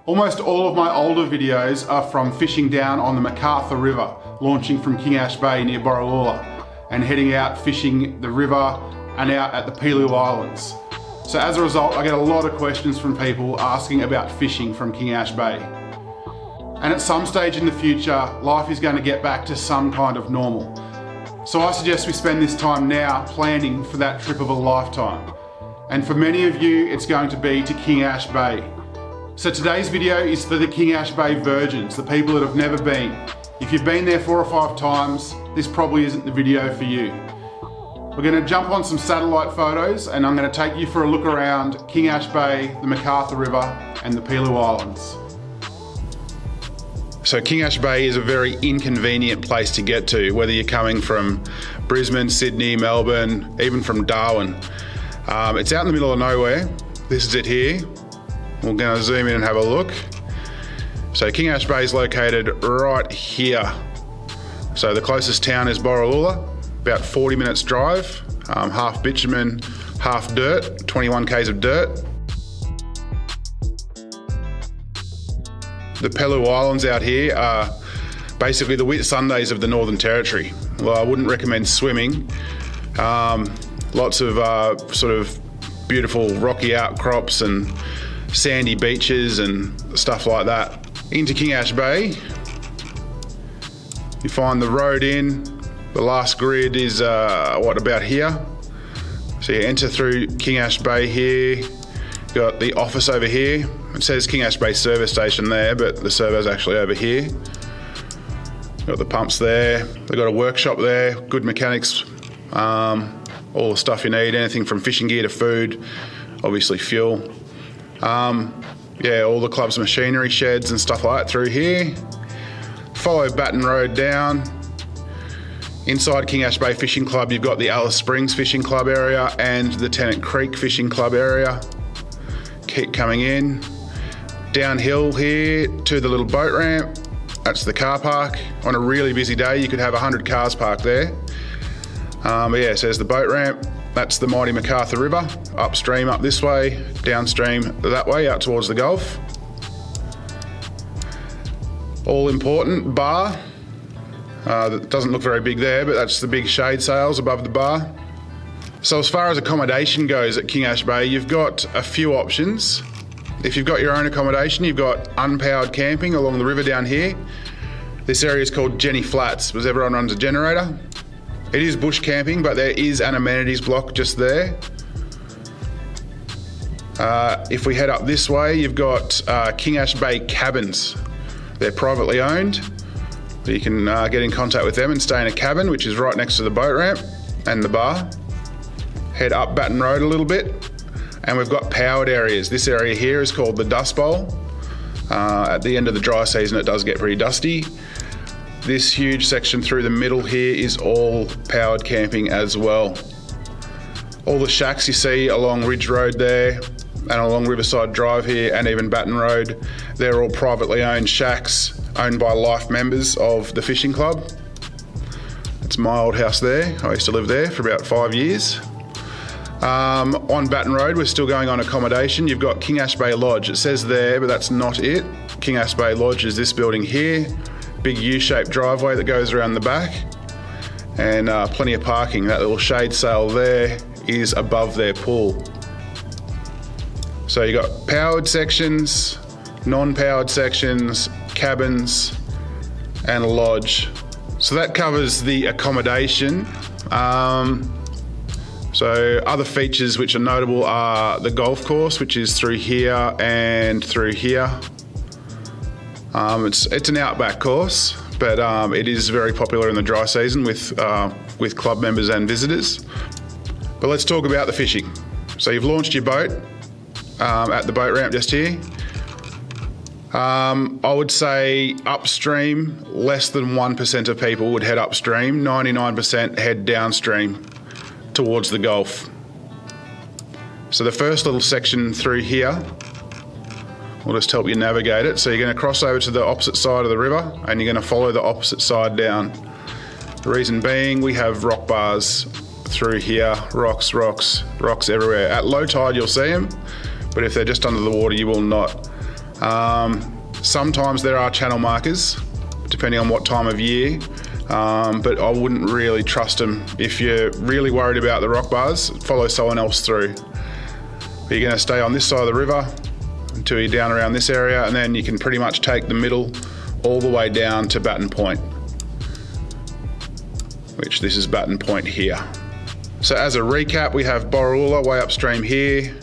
Almost all of my older videos are from fishing down on the MacArthur River, launching from King Ash Bay near Borroloola and heading out fishing the river and out at the Pellew Islands. So as a result, I get a lot of questions from people asking about fishing from King Ash Bay. And at some stage in the future, life is going to get back to some kind of normal. So I suggest we spend this time now planning for that trip of a lifetime. And for many of you, it's going to be to King Ash Bay. So today's video is for the King Ash Bay virgins, the people that have never been. If you've been there 4 or 5 times, this probably isn't the video for you. We're going to jump on some satellite photos and I'm going to take you for a look around King Ash Bay, the MacArthur River and the Pellew Islands. So King Ash Bay is a very inconvenient place to get to, whether you're coming from Brisbane, Sydney, Melbourne, even from Darwin. It's out in the middle of nowhere. This is it here. We're going to zoom in and have a look. So King Ash Bay is located right here. So the closest town is Borroloola, about 40 minutes drive, half bitumen, half dirt, 21 k's of dirt. The Pellew Islands out here are basically the Whitsundays of the Northern Territory. Well, I wouldn't recommend swimming. Lots of sort of beautiful rocky outcrops and sandy beaches and stuff like that. Into King Ash Bay, you find the road in. The last grid is about here. So you enter through King Ash Bay here. Got the office over here. It says King Ash Bay service station there, but the servo's actually over here. Got the pumps there. They've got a workshop there, good mechanics, all the stuff you need, anything from fishing gear to food, obviously fuel. Yeah, all the club's machinery sheds and stuff like that through here. Follow Baton Road down. Inside King Ash Bay Fishing Club, you've got the Alice Springs Fishing Club area and the Tennant Creek Fishing Club area. Keep coming in. Downhill here to the little boat ramp. That's the car park. On a really busy day, you could have 100 cars parked there. But yeah, so there's the boat ramp. That's the mighty MacArthur River, upstream up this way, downstream that way out towards the Gulf. All important bar. That doesn't look very big there, but that's the big shade sails above the bar. So as far as accommodation goes at King Ash Bay, you've got a few options. If you've got your own accommodation, you've got unpowered camping along the river down here. This area is called Jenny Flats, because everyone runs a generator. It is bush camping, but there is an amenities block just there. If we head up this way, you've got King Ash Bay cabins. They're privately owned. You can get in contact with them and stay in a cabin, which is right next to the boat ramp and the bar. Head up Baton Road a little bit, and we've got powered areas. This area here is called the Dust Bowl. At the end of the dry season, it does get pretty dusty. This huge section through the middle here is all powered camping as well. All the shacks you see along Ridge Road there and along Riverside Drive here and even Baton Road, they're all privately owned shacks owned by life members of the fishing club. It's my old house there. I used to live there for about 5 years. On Baton Road, we're still going on accommodation. You've got King Ash Bay Lodge. It says there, but that's not it. King Ash Bay Lodge is this building here. Big U-shaped driveway that goes around the back and plenty of parking. That little shade sail there is above their pool. So you got powered sections, non-powered sections, cabins and a lodge. So that covers the accommodation. So other features which are notable are the golf course, which is through here and through here. It's an outback course, but it is very popular in the dry season with club members and visitors. But let's talk about the fishing. So you've launched your boat at the boat ramp just here. I would say upstream, less than 1% of people would head upstream, 99% head downstream towards the Gulf. So the first little section through here, we'll just help you navigate it. So you're going to cross over to the opposite side of the river and you're going to follow the opposite side down. The reason being, we have rock bars through here, rocks everywhere. At low tide you'll see them, but if they're just under the water you will not. Sometimes there are channel markers, depending on what time of year, but I wouldn't really trust them. If you're really worried about the rock bars, follow someone else through. You're going to stay on this side of the river until you're down around this area, and then you can pretty much take the middle all the way down to Batten Point, which this is Batten Point here. So as a recap, we have Borroloola way upstream here,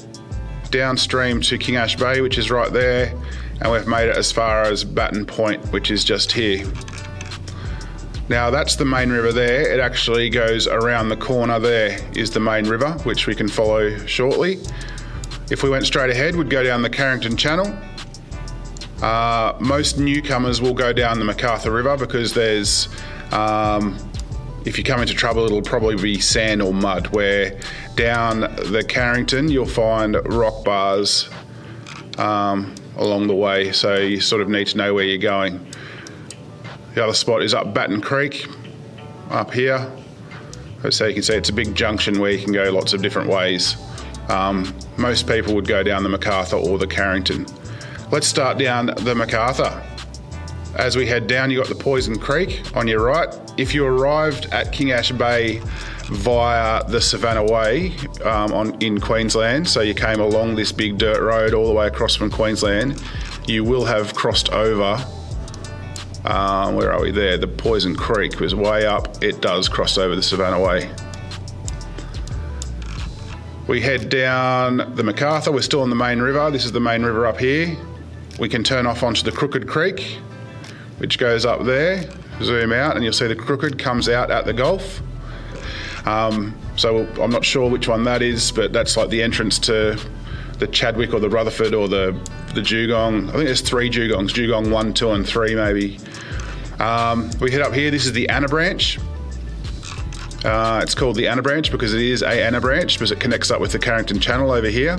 downstream to King Ash Bay, which is right there, and we've made it as far as Batten Point, which is just here. Now that's the main river there. It actually goes around the corner there is the main river, which we can follow shortly. If we went straight ahead, we'd go down the Carrington Channel. Most newcomers will go down the MacArthur River because there's, if you come into trouble, it'll probably be sand or mud, where down the Carrington, you'll find rock bars along the way, so you sort of need to know where you're going. The other spot is up Batten Creek, up here. So you can see it's a big junction where you can go lots of different ways. Most people would go down the MacArthur or the Carrington. Let's start down the MacArthur. As we head down, you've got the Poison Creek on your right. If you arrived at King Ash Bay via the Savannah Way in Queensland, so you came along this big dirt road all the way across from Queensland, you will have crossed over, where are we there? The Poison Creek was way up. It does cross over the Savannah Way. We head down the MacArthur. We're still on the main river. This is the main river up here. We can turn off onto the Crooked Creek, which goes up there. Zoom out and you'll see the Crooked comes out at the Gulf. So I'm not sure which one that is, but that's like the entrance to the Chadwick or the Rutherford or the Dugong. I think there's 3 Dugongs, Dugong 1, 2 and 3 maybe. We head up here. This is the Anna Branch. It's called the Anna Branch because it is a Anna Branch, because it connects up with the Carrington Channel over here.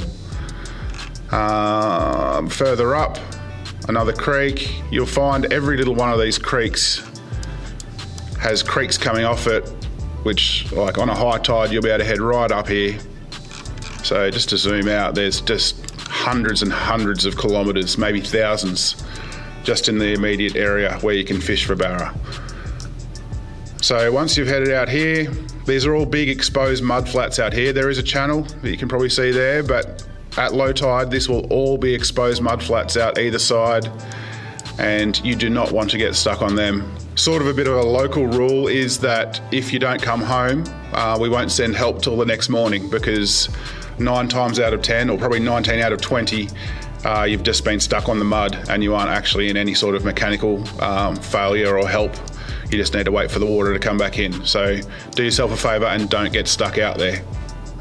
Further up, another creek. You'll find every little one of these creeks has creeks coming off it, which, like on a high tide, you'll be able to head right up here. So just to zoom out, there's just hundreds and hundreds of kilometres, maybe thousands, just in the immediate area where you can fish for barra. So once you've headed out here, these are all big exposed mud flats out here. There is a channel that you can probably see there, but at low tide, this will all be exposed mud flats out either side, and you do not want to get stuck on them. Sort of a bit of a local rule is that if you don't come home, we won't send help till the next morning, because 9 times out of 10, or probably 19 out of 20, you've just been stuck on the mud and you aren't actually in any sort of mechanical failure or help. You just need to wait for the water to come back in. So do yourself a favour and don't get stuck out there.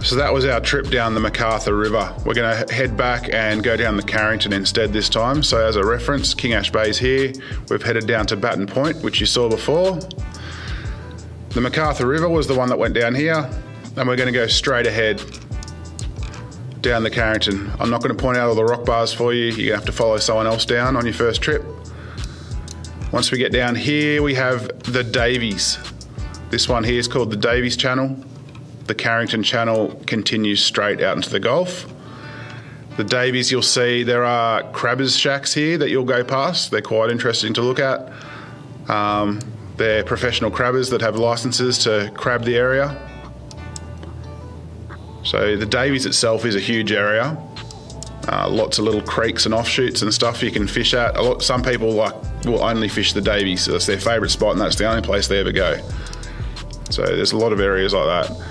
So that was our trip down the MacArthur River. We're going to head back and go down the Carrington instead this time. So as a reference, King Ash Bay's here. We've headed down to Batten Point, which you saw before. The MacArthur River was the one that went down here, and we're going to go straight ahead down the Carrington. I'm not going to point out all the rock bars for you. You're going to have to follow someone else down on your first trip. Once we get down here, we have the Davies. This one here is called the Davies Channel. The Carrington Channel continues straight out into the Gulf. The Davies, you'll see there are crabbers shacks here that you'll go past. They're quite interesting to look at. They're professional crabbers that have licenses to crab the area. So the Davies itself is a huge area. Lots of little creeks and offshoots and stuff you can fish at. Some people will only fish the Davies. So that's their favourite spot, and that's the only place they ever go. So there's a lot of areas like that.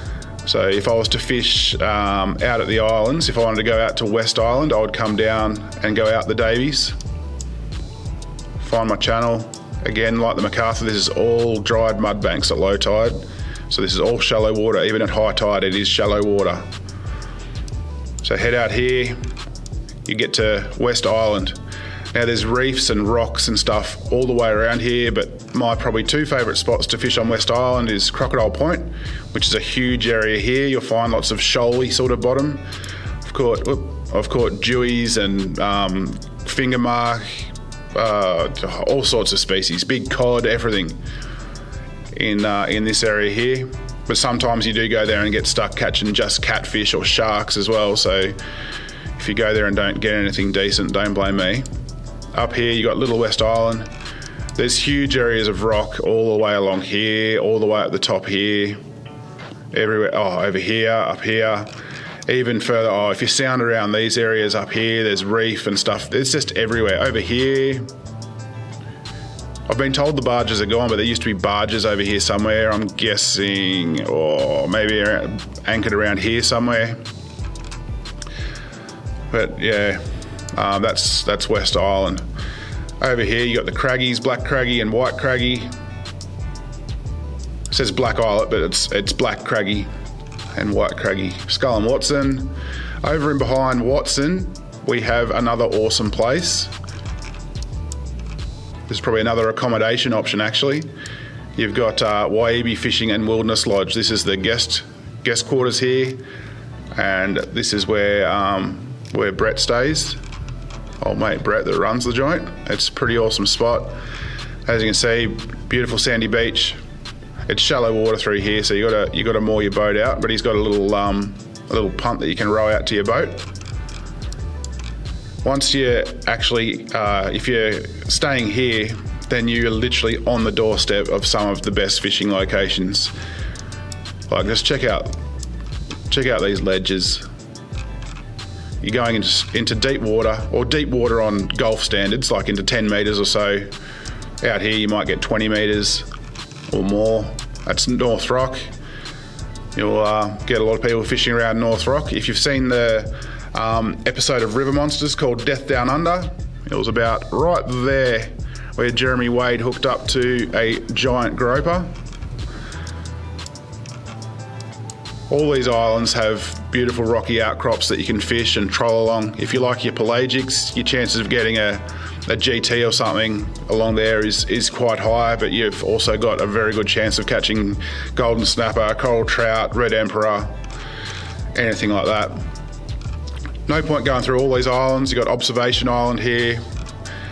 So if I was to fish out at the islands, if I wanted to go out to West Island, I would come down and go out the Davies, find my channel. Again, like the MacArthur, this is all dried mud banks at low tide. So this is all shallow water. Even at high tide, it is shallow water. So head out here, you get to West Island. Now there's reefs and rocks and stuff all the way around here, but my probably 2 favourite spots to fish on West Island is Crocodile Point, which is a huge area here. You'll find lots of shoaly sort of bottom. I've caught dewies and finger mark, all sorts of species, big cod, everything in this area here. But sometimes you do go there and get stuck catching just catfish or sharks as well. So if you go there and don't get anything decent, don't blame me. up here you got Little West Island. There's huge areas of rock all the way along here, all the way up the top here, everywhere. Oh, over here, up here, even further. Oh, if you sound around these areas up here, there's reef and stuff. It's just everywhere. Over here, I've been told the barges are gone, but there used to be barges over here somewhere. I'm guessing, or maybe anchored around here somewhere. But yeah, that's West Island. Over here you got the craggies, black craggy and white craggy. It says black eyelet, but it's black craggy and white craggy. Skull and Watson. Over and behind Watson, we have another awesome place. This is probably another accommodation option actually. You've got Waibi Fishing and Wilderness Lodge. This is the guest quarters here, and this is where Brett stays. Old mate Brett that runs the joint. It's a pretty awesome spot. As you can see, beautiful sandy beach. It's shallow water through here, so you gotta moor your boat out. But he's got a little punt that you can row out to your boat. Once you actually, if you're staying here, then you're literally on the doorstep of some of the best fishing locations. Like, just check out these ledges. You're going into deep water, or deep water on Gulf standards, like into 10 metres or so. Out here you might get 20 metres or more. That's North Rock. You'll get a lot of people fishing around North Rock. If you've seen the episode of River Monsters called Death Down Under, it was about right there where Jeremy Wade hooked up to a giant groper. All these islands have beautiful rocky outcrops that you can fish and troll along. If you like your pelagics, your chances of getting a GT or something along there is quite high, but you've also got a very good chance of catching golden snapper, coral trout, red emperor, anything like that. No point going through all these islands. You've got Observation Island here,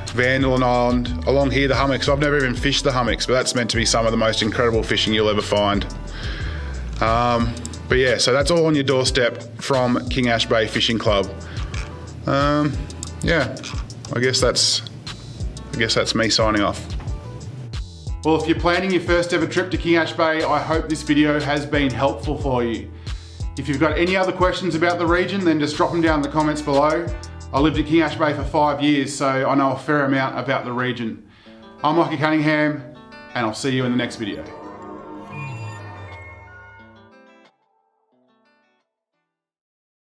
Vanderlyn Island, along here the hummocks. I've never even fished the hummocks, but that's meant to be some of the most incredible fishing you'll ever find. But yeah, so that's all on your doorstep from King Ash Bay Fishing Club. Yeah, I guess that's me signing off. Well, if you're planning your first ever trip to King Ash Bay, I hope this video has been helpful for you. If you've got any other questions about the region, then just drop them down in the comments below. I lived at King Ash Bay for 5 years, so I know a fair amount about the region. I'm Mikey Cunningham, and I'll see you in the next video.